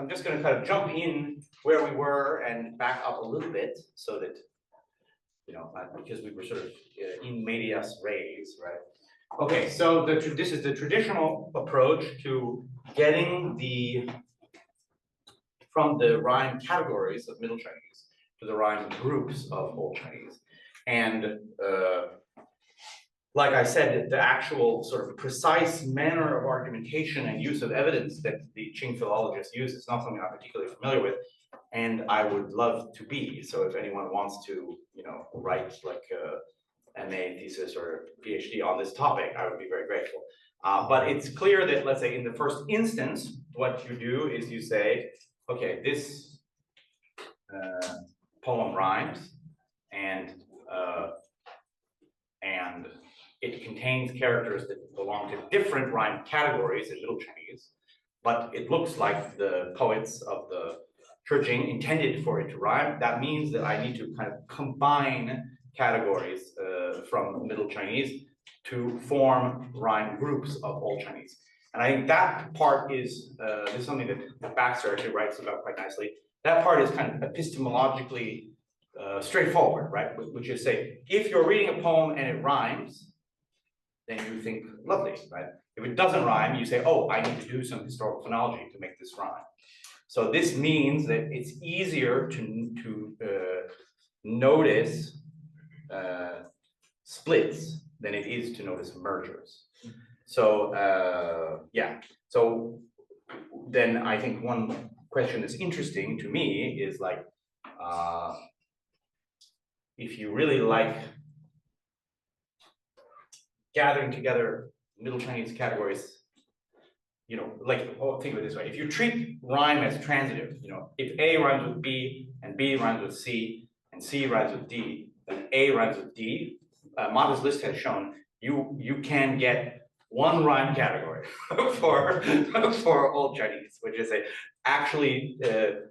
I'm just going to kind of jump in where we were and back up a little bit so that, because we were sort of in medias res, right? Okay, so this is the traditional approach to getting from the rhyme categories of Middle Chinese to the rhyme groups of Old Chinese. And like I said, the actual sort of precise manner of argumentation and use of evidence that the Qing philologists use is not something I'm particularly familiar with, and I would love to be. So if anyone wants to, write like a MA thesis or PhD on this topic, I would be very grateful. But it's clear that, let's say, in the first instance, what you do is you say, okay, this poem rhymes, and it contains characters that belong to different rhyme categories in Middle Chinese, but it looks like the poets of the Qing intended for it to rhyme. That means that I need to kind of combine categories from Middle Chinese to form rhyme groups of Old Chinese. And I think that part is something that Baxter actually writes about quite nicely. That part is kind of epistemologically straightforward, right? Which is say, if you're reading a poem and it rhymes, then you think, lovely, right? If it doesn't rhyme, you say, oh, I need to do some historical phonology to make this rhyme. So this means that it's easier to notice splits than it is to notice mergers. So yeah, so then I think one question that's interesting to me is like, if you really like gathering together Middle Chinese categories, think of it this way. If you treat rhyme as transitive, if A rhymes with B and B rhymes with C and C rhymes with D, then A rhymes with D, Mata's list has shown you can get one rhyme category for Old Chinese, which is actually the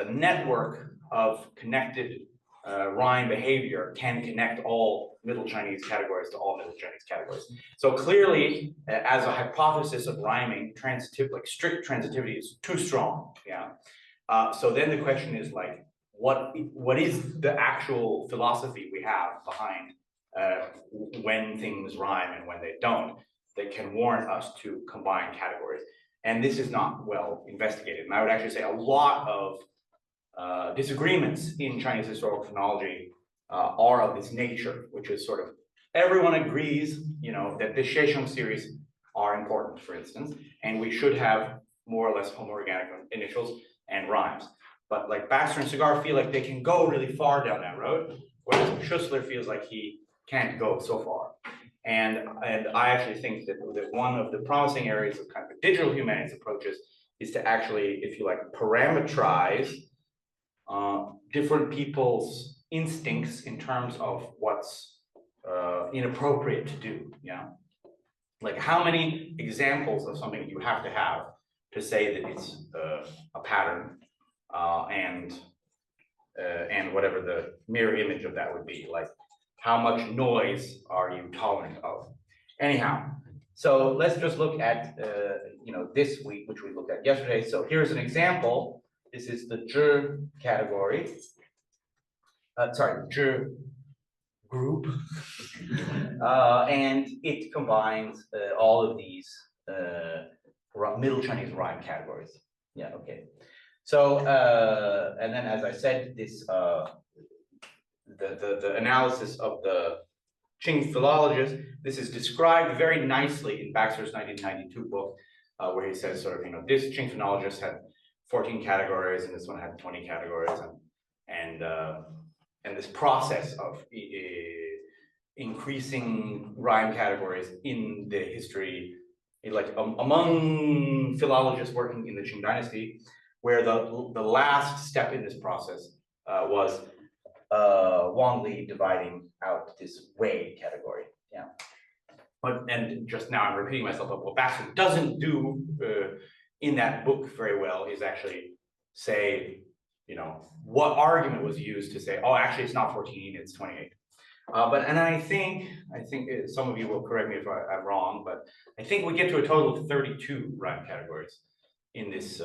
network of connected rhyme behavior can connect all Middle Chinese categories to all Middle Chinese categories. So clearly, as a hypothesis of rhyming, strict transitivity is too strong. Yeah. So then the question is like, what is the actual philosophy we have behind when things rhyme and when they don't, that can warrant us to combine categories? And this is not well investigated. And I would actually say a lot of disagreements in Chinese historical phonology are of this nature, which is sort of, everyone agrees, that the Shesheng series are important, for instance, and we should have more or less homoorganic initials and rhymes. But like Baxter and Sagart feel like they can go really far down that road, whereas Schussler feels like he can't go so far. And I actually think that one of the promising areas of kind of digital humanities approaches is to actually, if you like, parameterize different people's instincts in terms of what's inappropriate to do. Yeah, like how many examples of something you have to say that it's a pattern, and whatever the mirror image of that would be, like how much noise are you tolerant of? Anyhow, so let's just look at this week, which we looked at yesterday. So here's an example. This is the zhi category. Zhi group, and it combines all of these Middle Chinese rhyme categories. Yeah, okay. So and then, as I said, this the analysis of the Qing philologists, this is described very nicely in Baxter's 1992 book, where he says sort of, this Qing phonologist had 14 categories and this one had 20 categories, and this process of increasing rhyme categories in the history, like among philologists working in the Qing dynasty, where the last step in this process was Wang Li dividing out this Wei category. Yeah. And just now I'm repeating myself, but what Baxter doesn't do in that book very well is actually say, what argument was used to say, oh, actually it's not 14, it's 28. And I think some of you will correct me if I'm wrong, but I think we get to a total of 32 rhyme categories. in this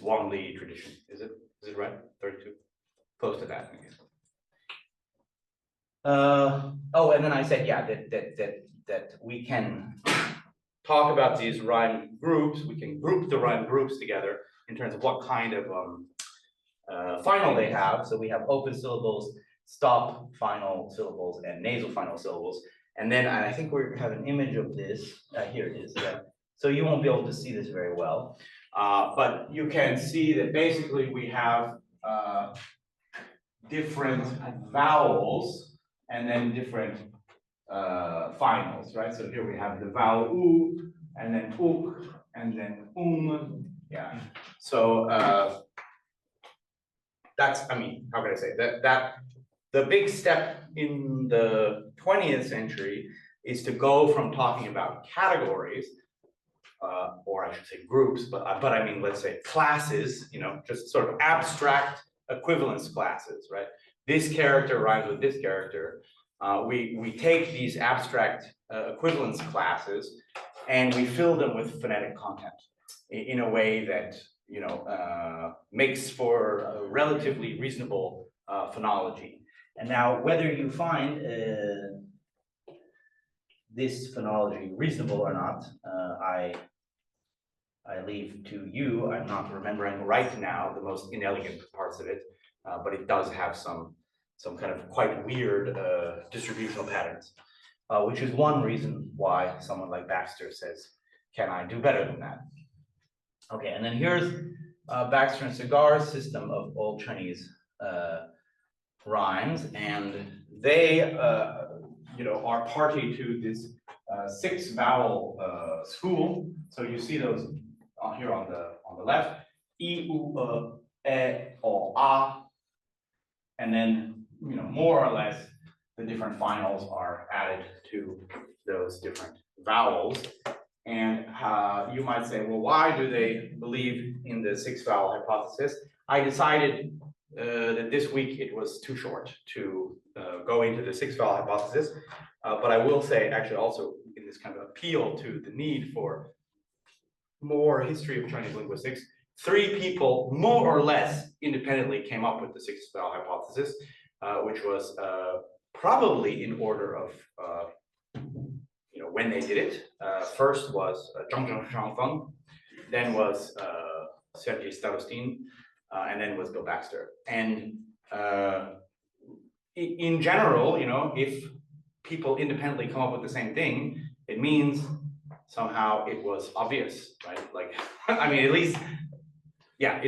Wang Li tradition. Is it right? 32, close to that. I guess. Oh, and then I said, yeah, that we can talk about these rhyme groups. We can group the rhyme groups together in terms of what kind of final they have. So we have open syllables, stop final syllables, and nasal final syllables. And then I think we have an image of this. Here it is. Yeah. So you won't be able to see this very well, but you can see that basically we have different vowels and then different finals, right? So here we have the vowel u, and then uk, and then yeah. So that's, I mean, how can I say that the big step in the 20th century is to go from talking about categories, or I should say groups, but I mean, let's say classes, you know, just sort of abstract equivalence classes, right? This character rhymes with this character. We take these abstract equivalence classes and we fill them with phonetic content in a way that, you know, makes for a relatively reasonable phonology. And now, whether you find this phonology reasonable or not, I leave to you. I'm not remembering right now the most inelegant parts of it, but it does have some kind of quite weird distributional patterns, which is one reason why someone like Baxter says, can I do better than that? Okay, and then here's Baxter and Sagart's system of Old Chinese rhymes, and they you know, are party to this 6 vowel school. So you see those here on the left, I, U, E, O, A, and then, you know, more or less the different finals are added to those different vowels. And you might say, well, why do they believe in the 6 vowel hypothesis? I decided that this week it was too short to go into the 6 vowel hypothesis, but I will say, actually, also in this kind of appeal to the need for more history of Chinese linguistics, 3 people more or less independently came up with the 6 vowel hypothesis, which was probably in order of you know, when they did it. First was Zhang Shangfeng, then was Sergei Starostin, and then was Bill Baxter. And in general, you know, if people independently come up with the same thing, it means somehow it was obvious, right? Like, I mean, at least, yeah,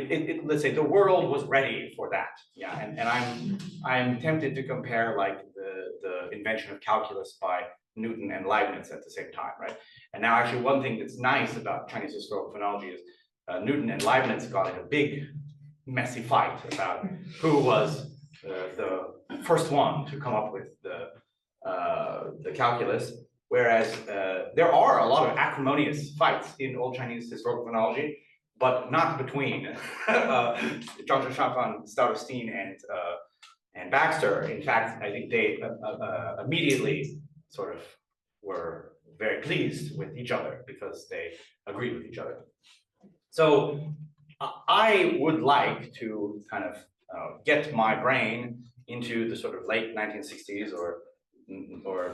let's say the world was ready for that. Yeah, and I'm tempted to compare like the invention of calculus by Newton and Leibniz at the same time, right? And now actually one thing that's nice about Chinese historical phonology is Newton and Leibniz got in a big messy fight about who was the first one to come up with the calculus, whereas there are a lot of acrimonious fights in Old Chinese historical phonology, but not between Zhang Shangfang, Starostin, and Baxter. In fact, I think they immediately sort of were very pleased with each other because they agreed with each other. So I would like to kind of get my brain into the sort of late 1960s or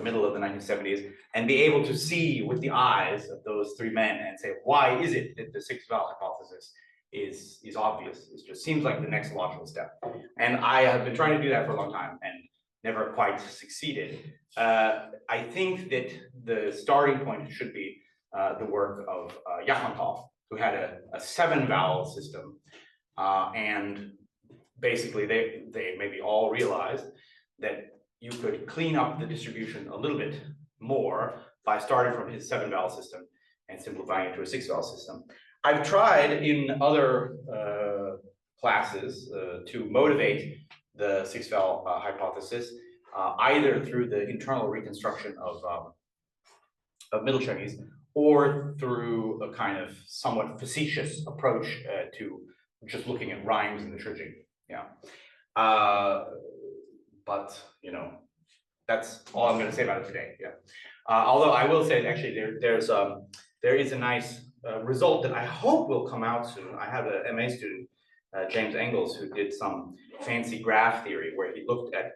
middle of the 1970s and be able to see with the eyes of those 3 men and say, why is it that the 6 vowel hypothesis is obvious? It just seems like the next logical step. And I have been trying to do that for a long time and never quite succeeded. I think that the starting point should be the work of Yakhmatov, who had a 7 vowel system. And basically they maybe all realized that you could clean up the distribution a little bit more by starting from his 7 vowel system and simplifying it to a 6 vowel system. I've tried in other classes to motivate the 6 vowel hypothesis, either through the internal reconstruction of Middle Chinese or through a kind of somewhat facetious approach to just looking at rhymes in the Shijing. Yeah. But you know, that's all I'm going to say about it today. Yeah. Although I will say, actually, there is a nice result that I hope will come out soon. I have an MA student, James Engels, who did some fancy graph theory where he looked at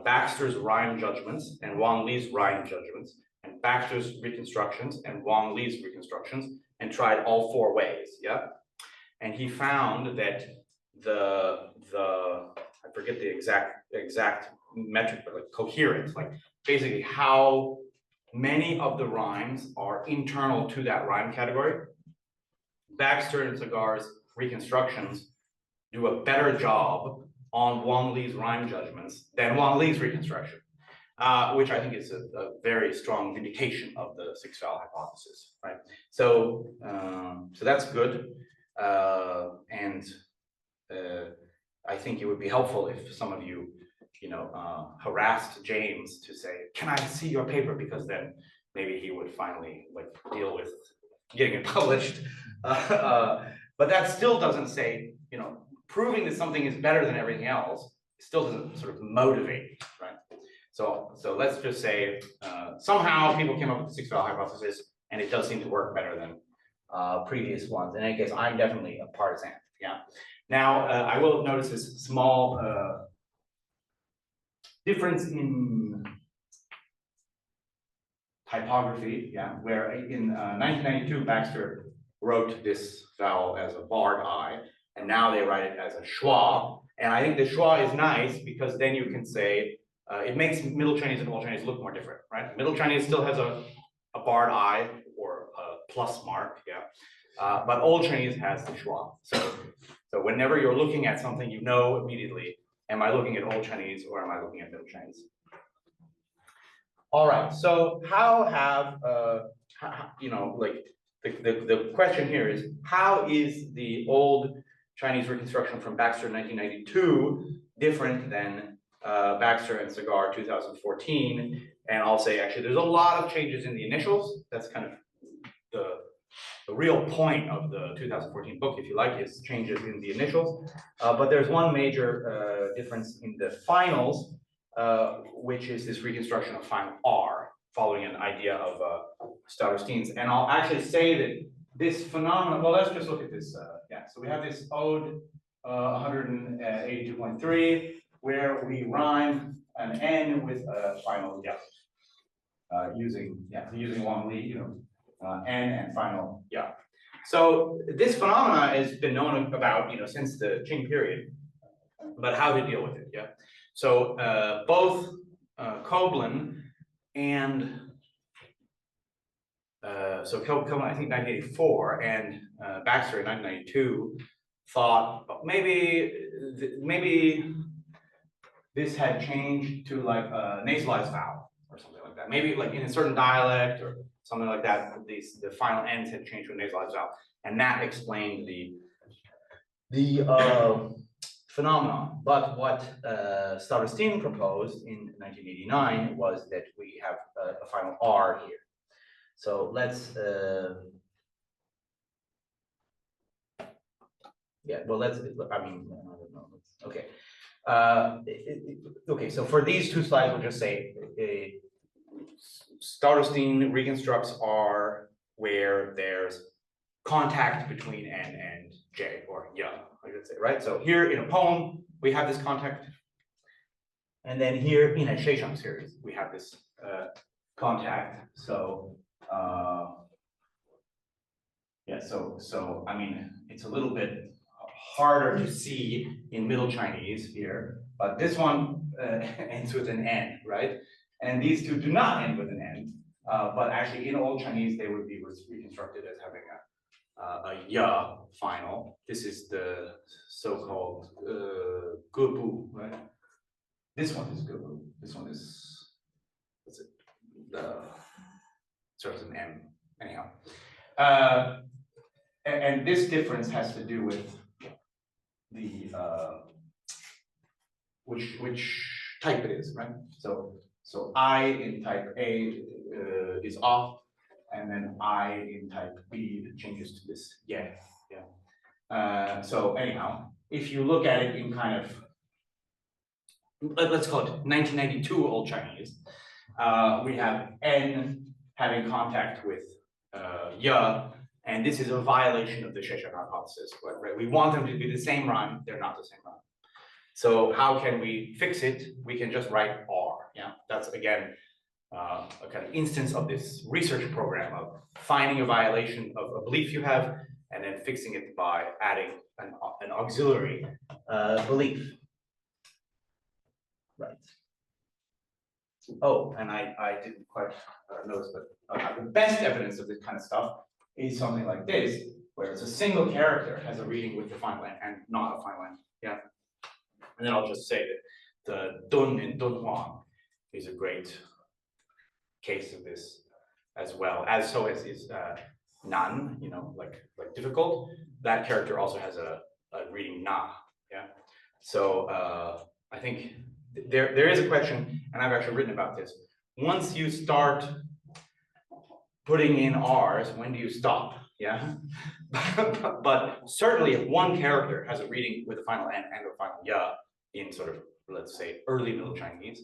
Baxter's rhyme judgments and Wang Li's rhyme judgments, and Baxter's reconstructions and Wang Li's reconstructions, and tried all four ways, yeah? And he found that I forget the exact metric, but like coherence, like basically how many of the rhymes are internal to that rhyme category. Baxter and Sagart's reconstructions do a better job on Wang Li's rhyme judgments than Wang Li's reconstruction, which I think is a very strong vindication of the six vowel hypothesis, right? So, so that's good. I think it would be helpful if some of you, harassed James to say, "Can I see your paper?" Because then maybe he would finally like deal with getting it published. But that still doesn't say, proving that something is better than everything else still doesn't sort of motivate, right? So let's just say somehow people came up with the six vowel hypothesis, and it does seem to work better than previous ones. In any case, I'm definitely a partisan. Yeah. Now I will notice this small difference in typography. Yeah, where in 1992 Baxter wrote this vowel as a barred I, and now they write it as a schwa. And I think the schwa is nice because then you can say it makes Middle Chinese and Old Chinese look more different, right? Middle Chinese still has a barred I or a plus mark, yeah. But Old Chinese has the schwa. So whenever you're looking at something, you know immediately, am I looking at Old Chinese or am I looking at Middle Chinese? All right, so how have, the question here is, how is the Old Chinese reconstruction from Baxter 1992 different than Baxter and Sagart 2014? And I'll say, actually, there's a lot of changes in the initials. That's kind of the real point of the 2014 book, if you like, is changes in the initials. But there's one major difference in the finals, which is this reconstruction of final R, following an idea of Stauderstein's. And I'll actually say that this phenomenon, well, let's just look at this. So we have this ode 182.3, where we rhyme an N with a final yeah, using Wang Li, N and final yeah. So this phenomena has been known about, since the Qing period, but how to deal with it, yeah. So both Koblin and Koblin, I think 1984, and Baxter in 1992 thought maybe this had changed to like a nasalized vowel or something like that. Maybe like in a certain dialect or something like that, the final ends had changed to a nasalized vowel, and that explained the phenomenon. But what Stauderstein proposed in 1989 was that we have a final R here. So let's okay. Okay, so for these two slides, we'll just say Stauderstein reconstructs R where there's contact between N and J, or yeah, I should say, right? So here in a poem, we have this contact. And then here in a Sheshang series, we have this contact. So so I mean, it's a little bit harder to see in Middle Chinese here, but this one ends with an N, right? And these two do not end with an N, but actually in Old Chinese, they would be reconstructed as having a ya final. This is the so-called gebu, right? This one is gebu. This one is, what's it? Starts with an M. Anyhow, and this difference has to do with the which type it is, right? So I in type A is off, and then I in type B changes to this yeah. So anyhow, if you look at it in kind of, let's call it 1992 Old Chinese, we have N having contact with ya, And this is a violation of the Sheshan hypothesis. Right? We want them to be the same rhyme, they're not the same rhyme. So how can we fix it? We can just write R. Yeah, that's again a kind of instance of this research program of finding a violation of a belief you have and then fixing it by adding an auxiliary belief. Right. Oh, and I didn't quite notice, but the best evidence of this kind of stuff is something like this, where it's a single character has a reading with the final end and not a final end. Yeah. And then I'll just say that the Dun in Dunhuang is a great case of this as well, as so is Nan, you know, like difficult. That character also has a reading Na. Yeah. So I think there is a question, and I've actually written about this. Once you start putting in R's, when do you stop? Yeah. But certainly if one character has a reading with a final N and a final Ya in sort of, let's say, early Middle Chinese,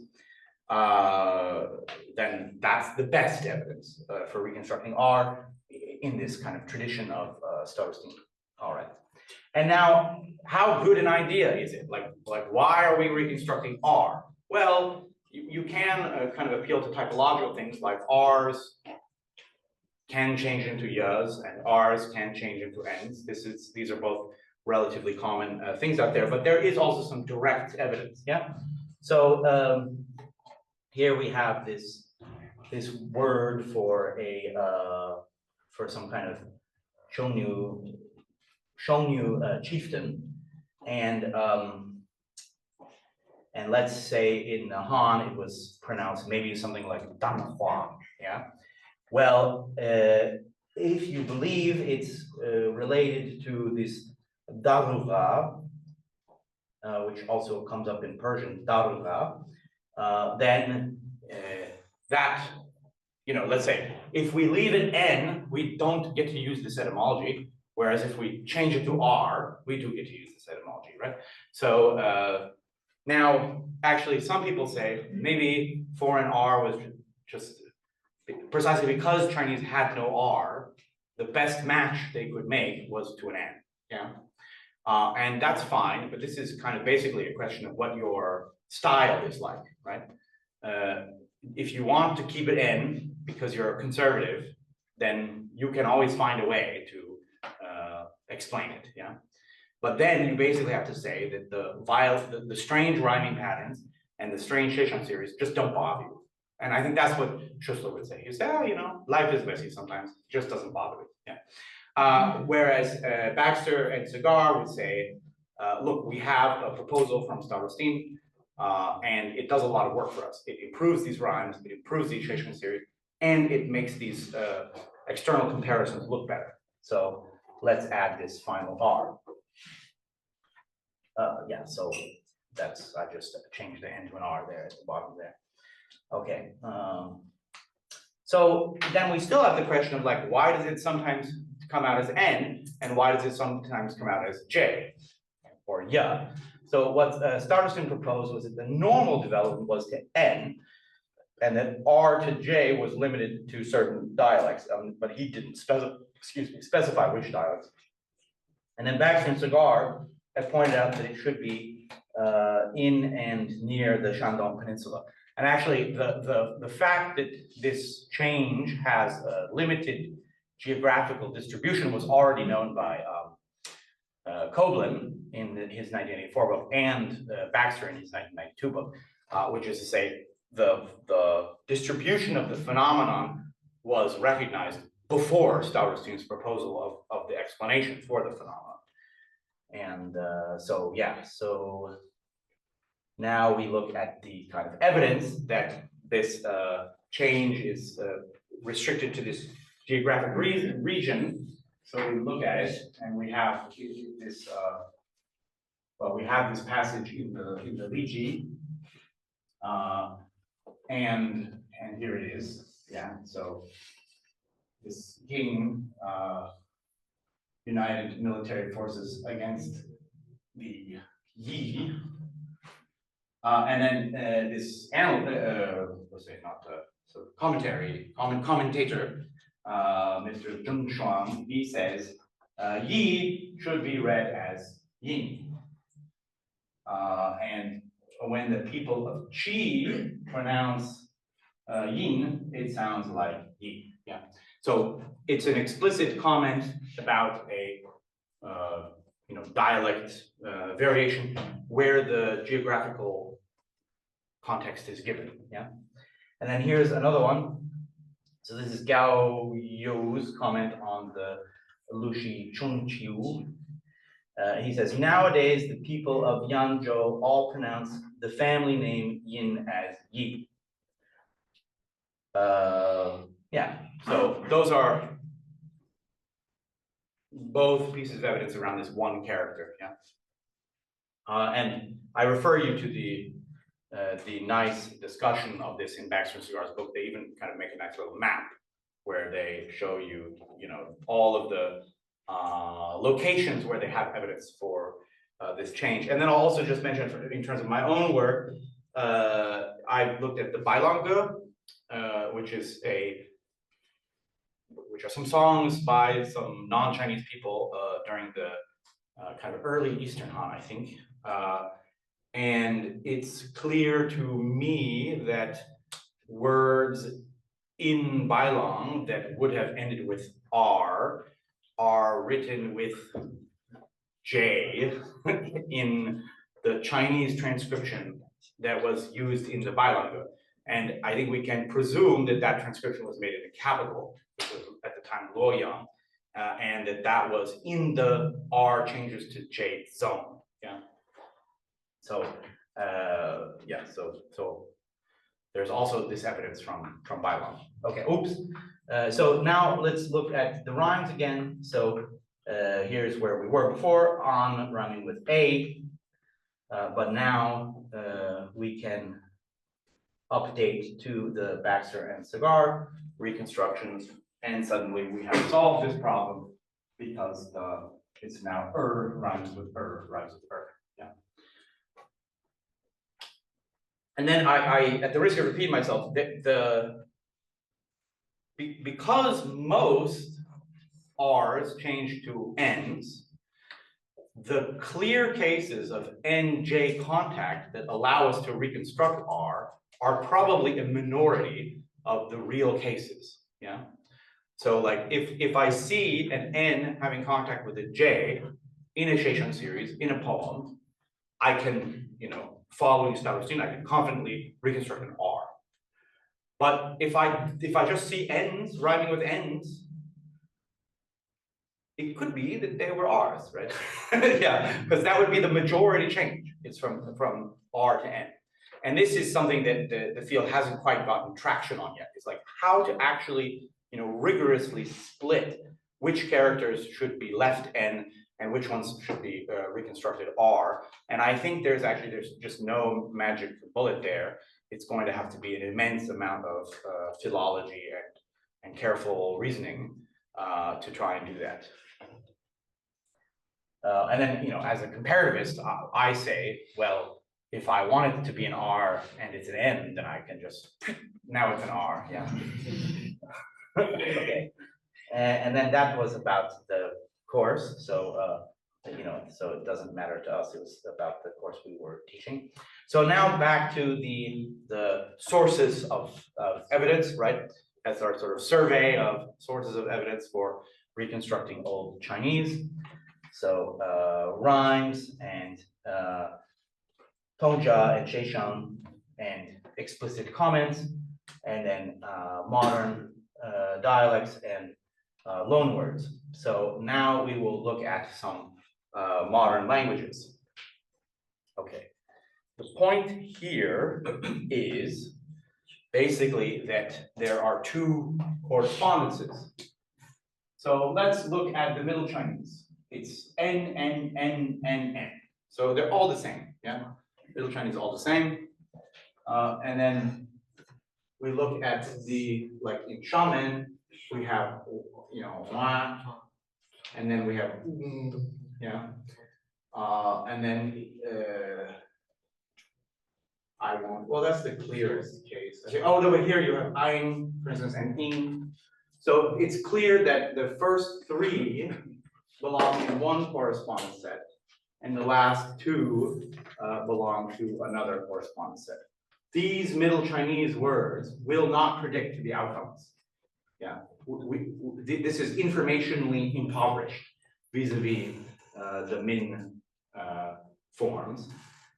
then that's the best evidence for reconstructing R in this kind of tradition of Starostin. All right. And now, how good an idea is it? Like why are we reconstructing R? Well, you can kind of appeal to typological things like R's can change into Yas and R's can change into N's. These are both relatively common things out there, but there is also some direct evidence. Yeah. So here we have this word for a for some kind of Shonyu chieftain, and let's say in Han it was pronounced maybe something like Danhua. Yeah. Well, if you believe it's related to this Daruga, which also comes up in Persian, Daruga, then that, you know, let's say if we leave it N, we don't get to use this etymology, whereas if we change it to R, we do get to use this etymology, right? So now, actually, some people say maybe foreign R was just precisely because Chinese had no R, the best match they could make was to an N. Yeah. And that's fine, but this is kind of basically a question of what your style is like, right? If you want to keep it N because you're conservative, then you can always find a way to explain it, yeah? But then you basically have to say that the strange rhyming patterns and the strange Sheshan series just don't bother you. And I think that's what Schussler would say. He said, oh, you know, life is messy sometimes, it just doesn't bother me, yeah? Whereas Baxter and Sagart would say, look, we have a proposal from Starostin, and it does a lot of work for us. It improves these rhymes, it improves these Sheshan series, and it makes these external comparisons look better. So let's add this final R. Yeah, so that's, I just changed the N to an R there at the bottom there. Okay. So then we still have the question of like, why does it sometimes come out as N, and why does it sometimes come out as J or Ya? So what Starostin proposed was that the normal development was to N, and that R to J was limited to certain dialects, but he didn't specify which dialects. And then Baxter and Sagart have pointed out that it should be in and near the Shandong Peninsula. And actually, the fact that this change has a limited geographical distribution was already known by Koblin in his 1984 book and Baxter in his 1992 book, which is to say the distribution of the phenomenon was recognized before Starostin's proposal of the explanation for the phenomenon. And so, yeah, so now we look at the kind of evidence that this change is restricted to this geographic region. So we look at it, and we have this. Well, we have this passage in the Liji, and here it is. Yeah. So this Ying united military forces against the Yi. And then this let's say not so commentator Mr. Zheng Shuang, he says Yi should be read as Ying. And when the people of Qi pronounce Yin, it sounds like Yi. Yeah. So it's an explicit comment about a dialect variation where the geographical context is given. Yeah. And then here's another one. So this is Gao You's comment on the Lushi Chungqiu. He says, nowadays, the people of Yangzhou all pronounce the family name Yin as Yi. Yeah, so those are both pieces of evidence around this one character. Yeah, and I refer you to the nice discussion of this in Baxter and Sagart's book. They even kind of make a nice little map where they show you, all of the locations where they have evidence for this change. And then I'll also just mention, in terms of my own work, I've looked at the Bailange, which are some songs by some non-Chinese people during the kind of early Eastern Han, I think. And it's clear to me that words in Bailang that would have ended with R are written with J in the Chinese transcription that was used in the Bailang. And I think we can presume that that transcription was made in a capital, which was at the time Luoyang, and that was in the R changes to J zone. Yeah. So yeah. So there's also this evidence from Bailang. Okay. Oops. So now let's look at the rhymes again. So here's where we were before, on rhyming with A, but now we can update to the Baxter and Sagart reconstructions, and suddenly we have solved this problem because it's now rhymes with rhymes with Yeah. And then I at the risk of repeating myself, because most R's change to N's, the clear cases of N-J contact that allow us to reconstruct R are probably a minority of the real cases. Yeah. So like if I see an N having contact with a J in a Sheshang series, in a poem, I can, following Stavrostein, I can confidently reconstruct an R. But if I just see N's rhyming with N's, it could be that they were R's, right? Yeah, because that would be the majority change. It's from R to N. And this is something that the field hasn't quite gotten traction on yet. It's like how to actually, rigorously split which characters should be left N and which ones should be reconstructed R. And I think there's just no magic bullet there. It's going to have to be an immense amount of philology and careful reasoning to try and do that. And then, as a comparativist, I say, well, if I want it to be an R and it's an N, then I can just, now it's an R, yeah. Okay. And then that was about the course. So, so it doesn't matter to us. It was about the course we were teaching. So now back to the sources of evidence, right? That's our sort of survey of sources of evidence for reconstructing Old Chinese. So rhymes and Tongzha and Sheshang and explicit comments, and then modern dialects and loanwords. So now we will look at some modern languages. Okay. The point here is basically that there are two correspondences. So let's look at the Middle Chinese. It's N, N, N, N, N. So they're all the same, yeah? Middle Chinese all the same. And then we look at like in Shaman, we have, Wa, and then we have, yeah. And then well, that's the clearest case. Okay. Oh, over here you have Ein, for instance, and Ying. So it's clear that the first three belong to one correspondence set, and the last two belong to another correspondence set. These Middle Chinese words will not predict the outcomes. Yeah, this is informationally impoverished vis-a-vis the Min forms.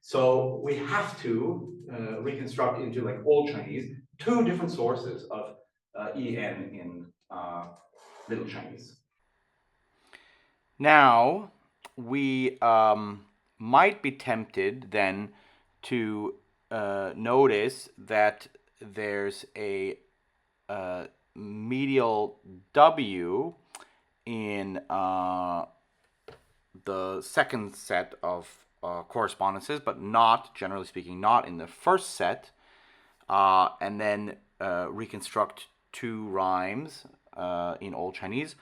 So we have to reconstruct into like Old Chinese two different sources of en in Middle Chinese. Now, we might be tempted then to notice that there's a medial W in the second set of correspondences, but not, generally speaking, not in the first set, and then reconstruct two rhymes in Old Chinese,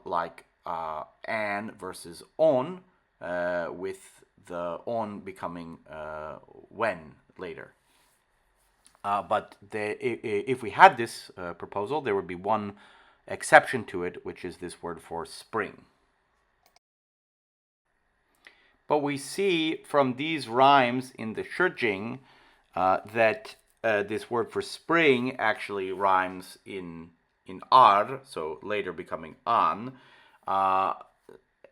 like an versus on, with the on becoming when later. But if we had this proposal, there would be one exception to it, which is this word for spring. But we see from these rhymes in the Shijing that this word for spring actually rhymes in ar, so later becoming an,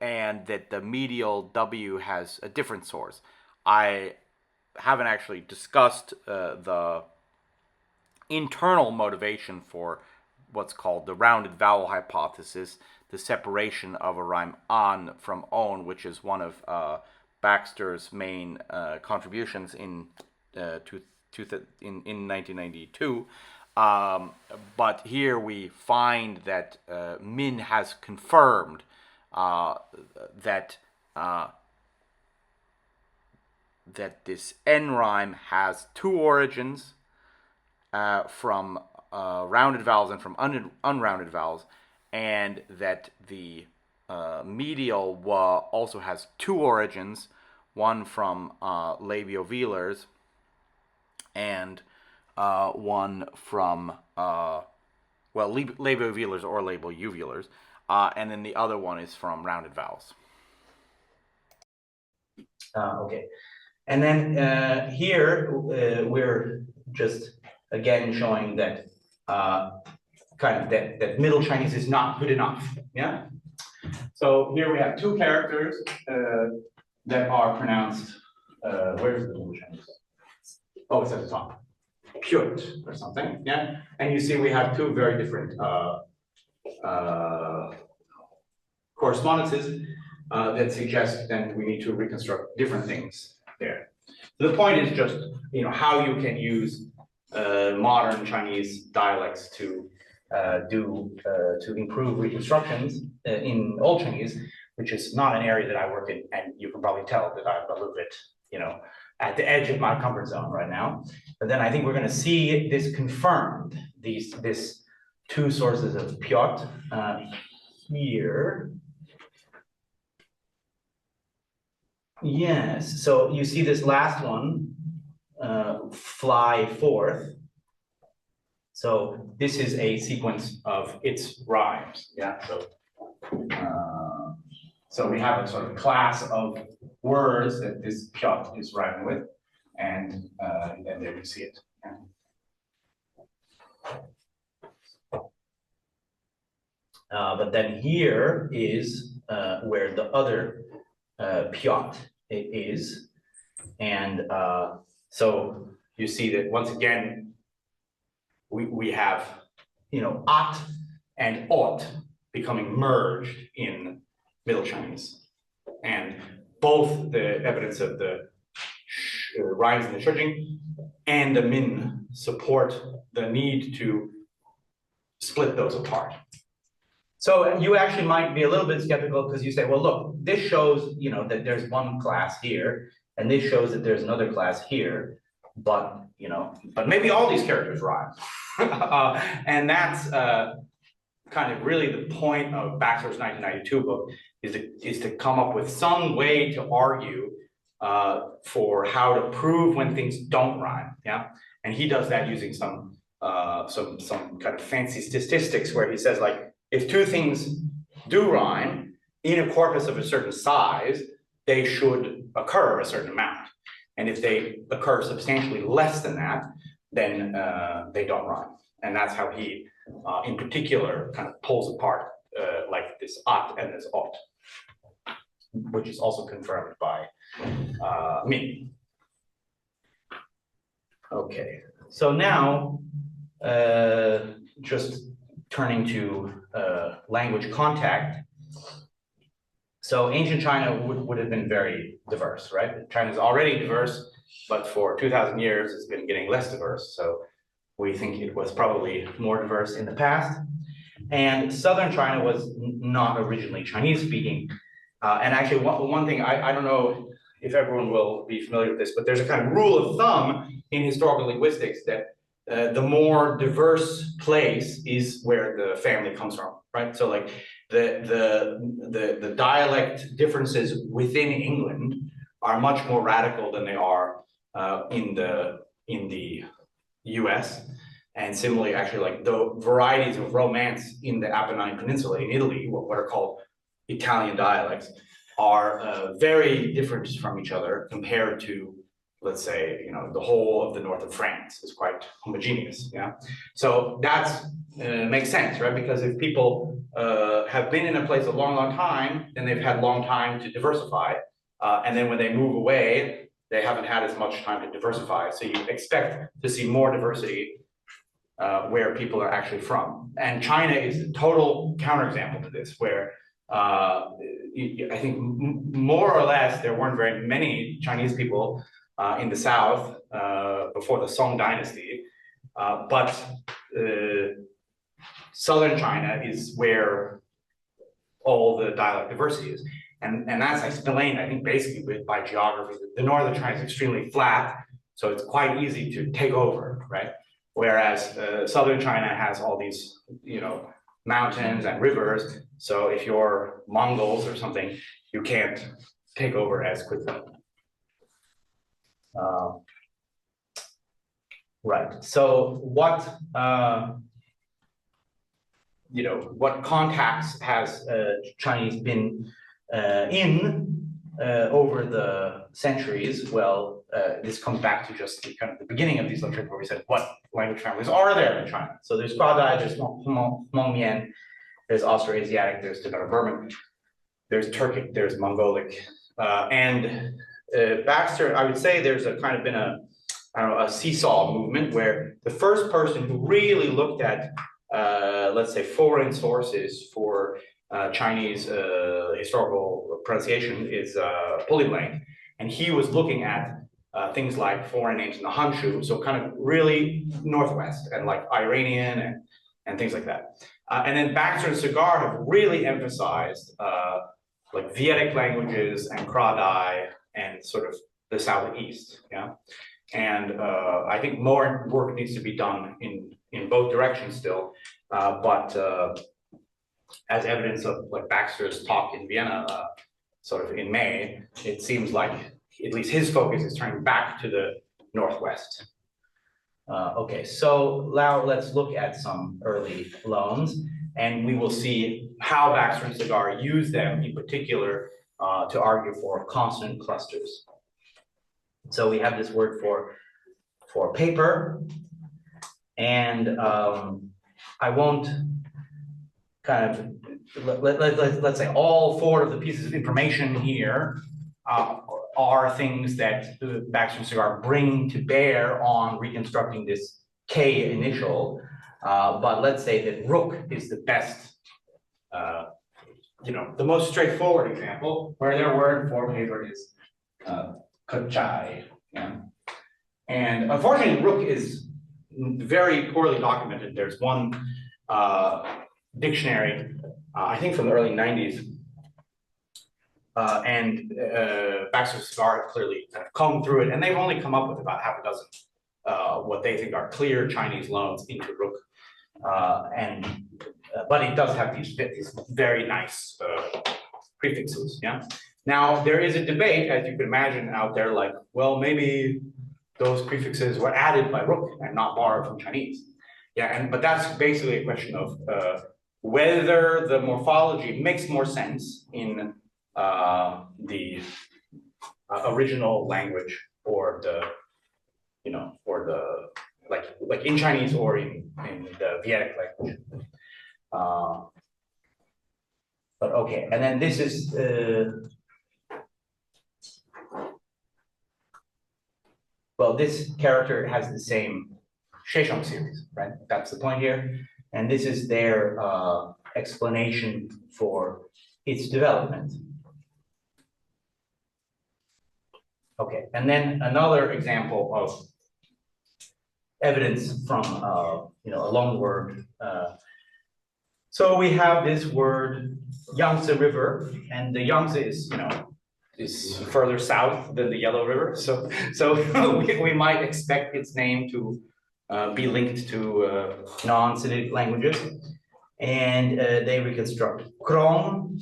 and that the medial W has a different source. I haven't actually discussed the internal motivation for what's called the rounded vowel hypothesis, the separation of a rhyme on from on, which is one of Baxter's main contributions in 1992. But here we find that Min has confirmed that this N rhyme has two origins, from rounded vowels and from unrounded vowels, and that the medial wa also has two origins, one from labiovelars and one from labiovelars or labiouvulars, and then the other one is from rounded vowels. Okay, and then here we're just again showing that that Middle Chinese is not good enough. Yeah. So here we have two characters that are pronounced. Where's the Middle Chinese? Oh, it's at the top. Put or something. Yeah. And you see we have two very different correspondences that suggest that we need to reconstruct different things there. So the point is just how you can use modern Chinese dialects to improve reconstructions in Old Chinese, which is not an area that I work in, and you can probably tell that I'm a little bit, at the edge of my comfort zone right now. But then I think we're going to see this confirmed. This two sources of Piot here. Yes. So you see this last one. Fly forth. So this is a sequence of its rhymes. Yeah. So we have a sort of class of words that this Piot is rhyming with, and there you see it. But then here is where the other Piot is, and so you see that once again we have at and ought becoming merged in Middle Chinese, and both the evidence of the rhymes in the Shijing and the Min support the need to split those apart. So you actually might be a little bit skeptical because you say, well, look, this shows that there's one class here, and this shows that there's another class here, but maybe all these characters rhyme. And that's kind of really the point of Baxter's 1992 book, is to come up with some way to argue for how to prove when things don't rhyme. Yeah, and he does that using some some kind of fancy statistics where he says like, if two things do rhyme in a corpus of a certain size, they should occur a certain amount. And if they occur substantially less than that, then they don't rhyme. And that's how he, in particular, kind of pulls apart like this at and this ot, which is also confirmed by me. Okay, so now just turning to language contact. So ancient China would have been very diverse, right? China's already diverse, but for 2,000 years, it's been getting less diverse. So we think it was probably more diverse in the past. And southern China was not originally Chinese speaking. And actually one thing, I don't know if everyone will be familiar with this, but there's a kind of rule of thumb in historical linguistics that the more diverse place is where the family comes from, right? So like the dialect differences within England are much more radical than they are in the US. And similarly, actually, like the varieties of Romance in the Apennine Peninsula in Italy, what are called Italian dialects, are very different from each other compared to, let's say, you know, the whole of the north of France is quite homogeneous. Yeah, so that's makes sense, right? Because if people have been in a place a long time, then they've had long time to diversify, and then when they move away, they haven't had as much time to diversify. So you expect to see more diversity where people are actually from. And China is a total counterexample to this, where I think more or less there weren't very many Chinese people in the south before the Song dynasty, but southern China is where all the dialect diversity is. And that's explained, I think, basically by geography. The northern China is extremely flat, so it's quite easy to take over, right? Whereas southern China has all these, you know, mountains and rivers. So if you're Mongols or something, you can't take over as quickly. Right. So what you know, what contacts has Chinese been in over the centuries? Well, this comes back to just the kind of the beginning of these lectures where we said what language families are there in China. So there's Coda, there's Hmong-Mien, there's Austroasiatic, there's Tibeto-Burman, there's Turkic, there's Mongolic, and Baxter, I would say there's a kind of been a, I don't know, a seesaw movement where the first person who really looked at, let's say, foreign sources for Chinese historical pronunciation is Polyblank, and he was looking at things like foreign names in the Hanshu, so kind of really northwest, and like Iranian and things like that. And then Baxter and Sagart have really emphasized like Vedic languages and Kra-Dai and sort of the southeast, yeah. And I think more work needs to be done in both directions still, but as evidence of like Baxter's talk in Vienna, sort of in May, it seems like at least his focus is turning back to the northwest. Okay, so now let's look at some early loans, and we will see how Baxter and Sagart use them in particular to argue for consonant clusters. So we have this word for paper, and I won't kind of let's say all four of the pieces of information here are things that Baxter and Sagart bring to bear on reconstructing this K initial, but let's say that rook is the best, you know, the most straightforward example, where their word for paper is kachai. Yeah. And unfortunately, rook is very poorly documented. There's one dictionary, I think from the early 90s, and Baxter and Sagart clearly kind of combed through it, and they've only come up with about half a dozen what they think are clear Chinese loans into rook. But it does have these very nice prefixes, yeah? Now, there is a debate, as you can imagine out there, like, well, maybe those prefixes were added by rook and not borrowed from Chinese. Yeah, but that's basically a question of whether the morphology makes more sense in the original language or the, or the, like in Chinese or in the Vedic language. But okay, and then this is well, this character has the same Sheshong series, right? That's the point here. And this is their explanation for its development. Okay, and then another example of evidence from a loan word. So we have this word Yangtze River, and the Yangtze is further south than the Yellow River. So we might expect its name to be linked to non-Semitic languages, and they reconstruct Krong,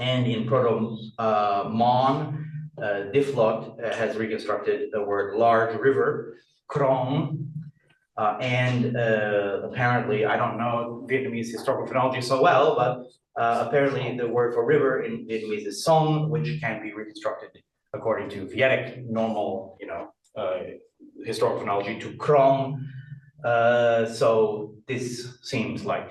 and in Proto-Mon, Diflot has reconstructed the word large river, Krong, and apparently, I don't know Vietnamese historical phonology so well, but apparently the word for river in Vietnamese is song, which can be reconstructed according to Vedic normal, historical phonology to krong. So this seems like,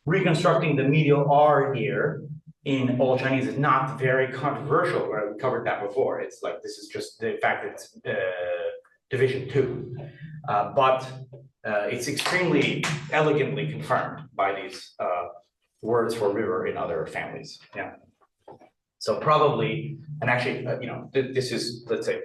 reconstructing the medial R here in Old Chinese is not very controversial, right? We covered that before. It's like, this is just the fact that it's division 2. But it's extremely elegantly confirmed by these words for river in other families. Yeah. So probably, and actually, this is, let's say,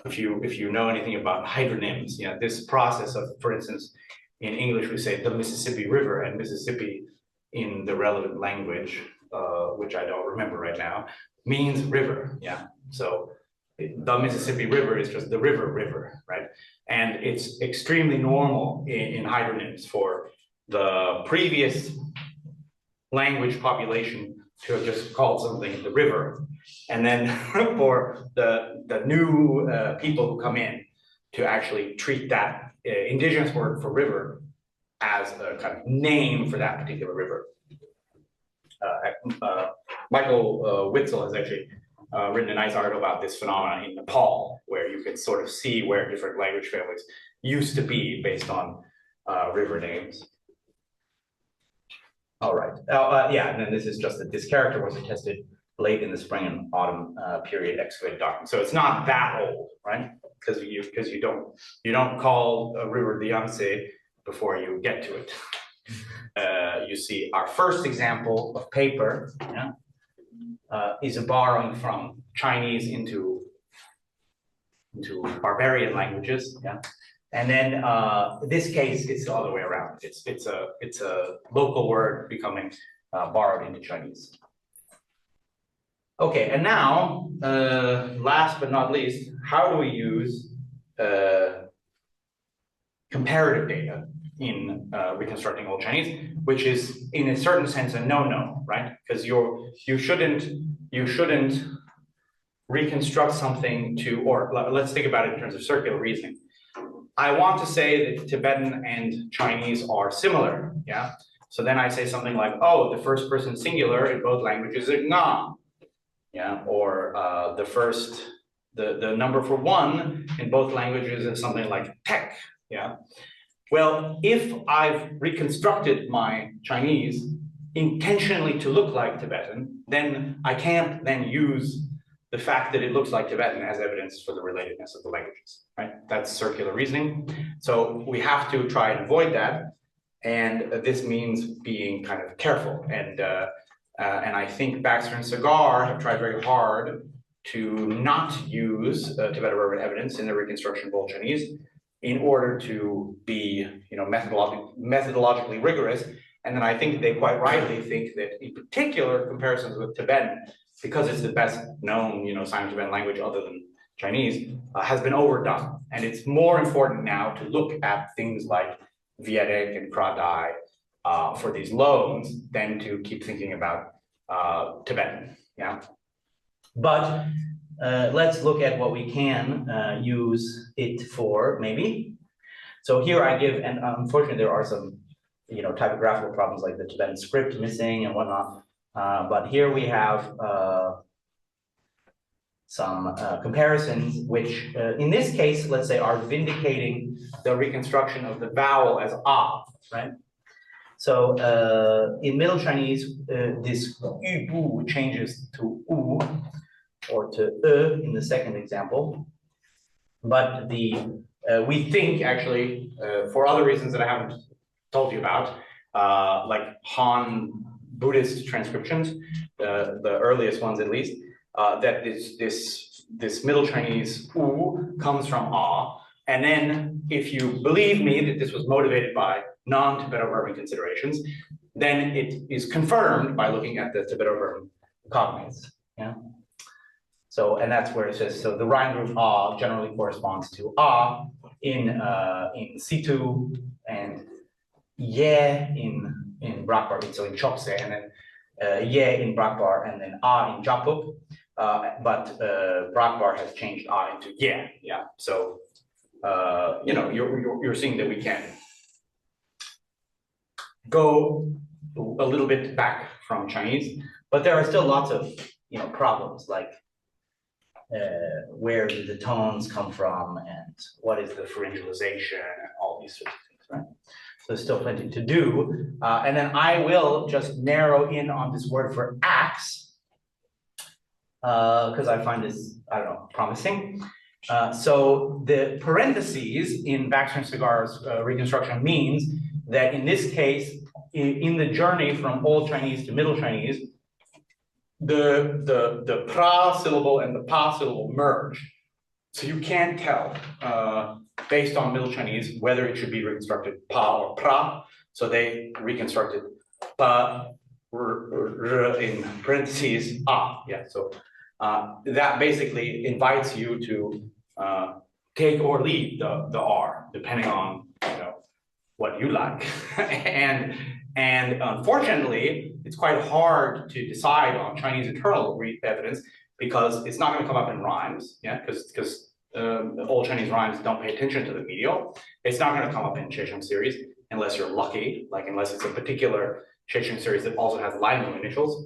if you know anything about hydronyms, this process of, for instance, in English we say the Mississippi River, and Mississippi in the relevant language, which I don't remember right now, means river. Yeah. So the Mississippi River is just the river, right? And it's extremely normal in hydronyms for the previous language population to have just called something the river, and then for the new people who come in to actually treat that indigenous word for river as a kind of name for that particular river. Michael Witzel has actually written a nice article about this phenomenon in Nepal, where you can sort of see where different language families used to be based on river names. All right. Yeah, and then this is just that this character was attested late in the spring and autumn period excavated document. So it's not that old, right? Because you don't call a river the Yangtze before you get to it. You see our first example of paper, is a borrowing from Chinese into barbarian languages, and then this case it's the other way around. It's a local word becoming borrowed into Chinese. Okay, and now last but not least, how do we use comparative data in reconstructing Old Chinese, which is in a certain sense a no-no, right? Because you shouldn't reconstruct something to, or let's think about it in terms of circular reasoning. I want to say that Tibetan and Chinese are similar, So then I say something like, oh, the first person singular in both languages is nga, or the number for 1 in both languages is something like tek, Well, if I've reconstructed my Chinese intentionally to look like Tibetan, then I can't then use the fact that it looks like Tibetan as evidence for the relatedness of the languages, right? That's circular reasoning. So we have to try and avoid that. And this means being kind of careful. And I think Baxter and Sagart have tried very hard to not use Tibeto-Berber evidence in the reconstruction of Old Chinese in order to be, methodologically rigorous. And then I think they quite rightly think that in particular comparisons with Tibetan, because it's the best known, Sino-Tibetan language other than Chinese, has been overdone. And it's more important now to look at things like Vedic and Kra-Dai for these loans than to keep thinking about Tibetan, But let's look at what we can use it for, maybe. So here I give, and unfortunately there are some, typographical problems like the Tibetan script missing and whatnot. But here we have some comparisons, which in this case, let's say, are vindicating the reconstruction of the vowel as ah, right? So in Middle Chinese, this yu bu changes to u or to in the second example. But we think actually, for other reasons that I haven't told you about, like Han Buddhist transcriptions, the earliest ones at least, that this Middle Chinese u comes from ah. And then if you believe me that this was motivated by non-Tibeto-Burman considerations, then it is confirmed by looking at the Tibeto-Burman cognates. Yeah. So, and that's where it says, so the rhyme group ah generally corresponds to ah in situ and ye in Brakbar, so in Chokse, and then ye in Brakbar, and then ah in Japuk. But Brakbar has changed ah into ye. Yeah. So you're seeing that we can go a little bit back from Chinese, but there are still lots of problems like where do the tones come from and what is the pharyngalization and all these sorts of things, right? So there's still plenty to do. And then I will just narrow in on this word for axe because I find this, I don't know, promising. So the parentheses in Baxter and Sagart's reconstruction means that in this case, in the journey from Old Chinese to Middle Chinese, the pra syllable and the pa syllable merge. So you can't tell based on Middle Chinese whether it should be reconstructed pa or pra. So they reconstructed pa in parentheses ah. Yeah. So that basically invites you to take or leave the R depending on what you like. And unfortunately, it's quite hard to decide on Chinese internal evidence because it's not going to come up in rhymes, yeah, because the old Chinese rhymes don't pay attention to the medial. It's not going to come up in Shesheng series unless you're lucky, like unless it's a particular Shesheng series that also has Lainu initials.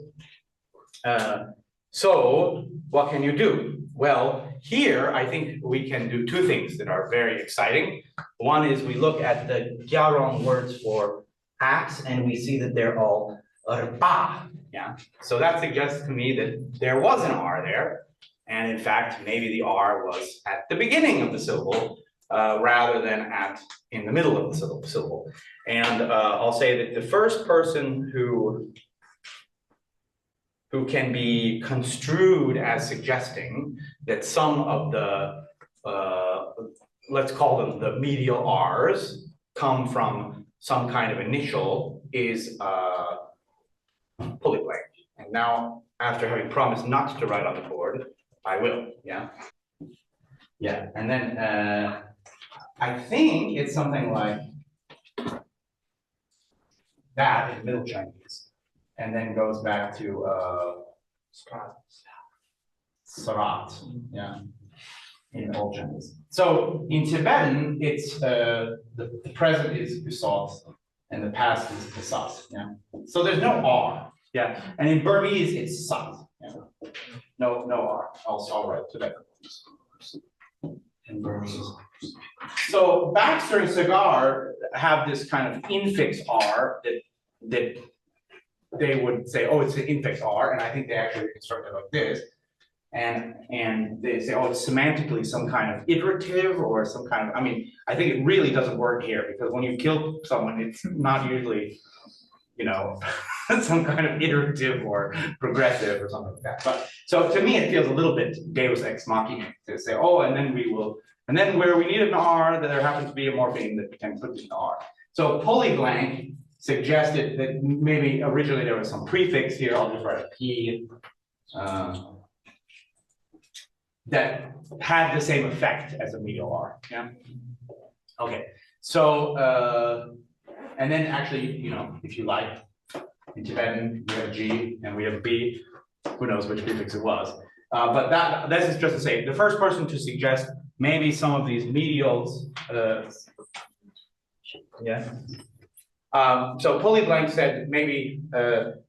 So what can you do? Well, here I think we can do two things that are very exciting. One is we look at the Gyarong words for axe and we see that they're all ba. Yeah. So that suggests to me that there was an R there. And in fact, maybe the R was at the beginning of the syllable rather than in the middle of the syllable. And I'll say that the first person who can be construed as suggesting that some of the, let's call them the medial R's, come from some kind of initial is Polyblank. And now, after having promised not to write on the board, I will, yeah? Yeah, and then I think it's something like that in Middle Chinese, and then goes back to Sarat, yeah, in Old Chinese. So in Tibetan, it's the present is Usat, and the past is Kasat, yeah. So there's no R, yeah, and in Burmese it's Sat, yeah. No R. I'll write Tibetan in Burmese. So Baxter and Sagart have this kind of infix R that they would say, oh, it's an infix R, and I think they actually reconstruct it like this. And they say, oh, it's semantically some kind of iterative or some kind of, I mean, I think it really doesn't work here because when you kill someone, it's not usually, some kind of iterative or progressive or something like that. But so to me, it feels a little bit Deus ex machina to say, oh, and then where we need an R, there happens to be a morpheme that can put in the R. So polyblank suggested that maybe originally there was some prefix here. I'll just write a P. That had the same effect as a medial R, yeah? Okay, so, and then actually, if you like, in Tibetan, we have G and we have B, who knows which prefix it was. But this is just to say, the first person to suggest maybe some of these medials, yeah. So Polyblank said maybe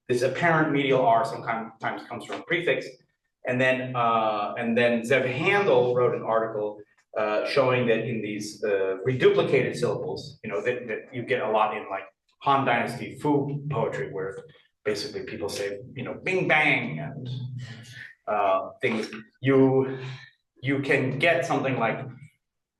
this apparent medial R sometimes comes from a prefix, and then Zev Handel wrote an article showing that in these reduplicated syllables, you know, that you get a lot in like Han Dynasty Fu poetry, where basically people say, you know, bing bang and things. You can get something like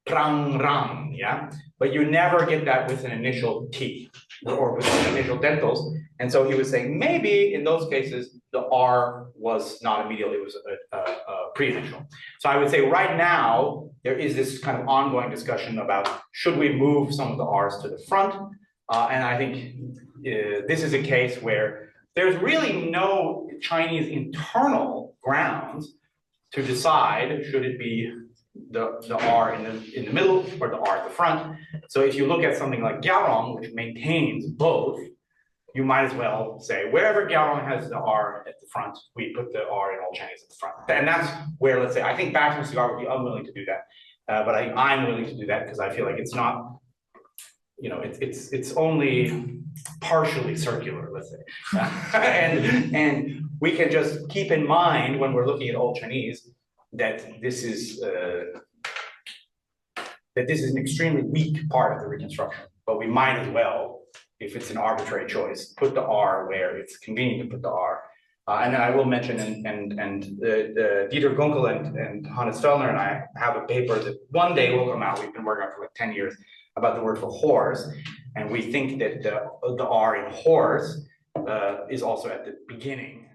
prang rang, yeah, but you never get that with an initial T or with initial dentals. And so he was saying maybe in those cases the R was not a medial, it was a pre-initial. So I would say right now there is this kind of ongoing discussion about should we move some of the R's to the front, and I think this is a case where there's really no Chinese internal grounds to decide should it be the R in the middle or the R at the front. So if you look at something like Gaorong, which maintains both, you might as well say wherever Gaorong has the R at the front, we put the R in Old Chinese at the front. And that's where, let's say, I think Baxter and Sagart would be unwilling to do that, but I'm willing to do that because I feel like it's not, you know, it's only partially circular, let's say, and we can just keep in mind when we're looking at Old Chinese that this is an extremely weak part of the reconstruction, but we might as well, if it's an arbitrary choice, put the R where it's convenient to put the R. And then I will mention, and Dieter Gunkel and Hannes Fellner and I have a paper that one day will come out, we've been working on for like 10 years, about the word for horse. And we think that the R in horse is also at the beginning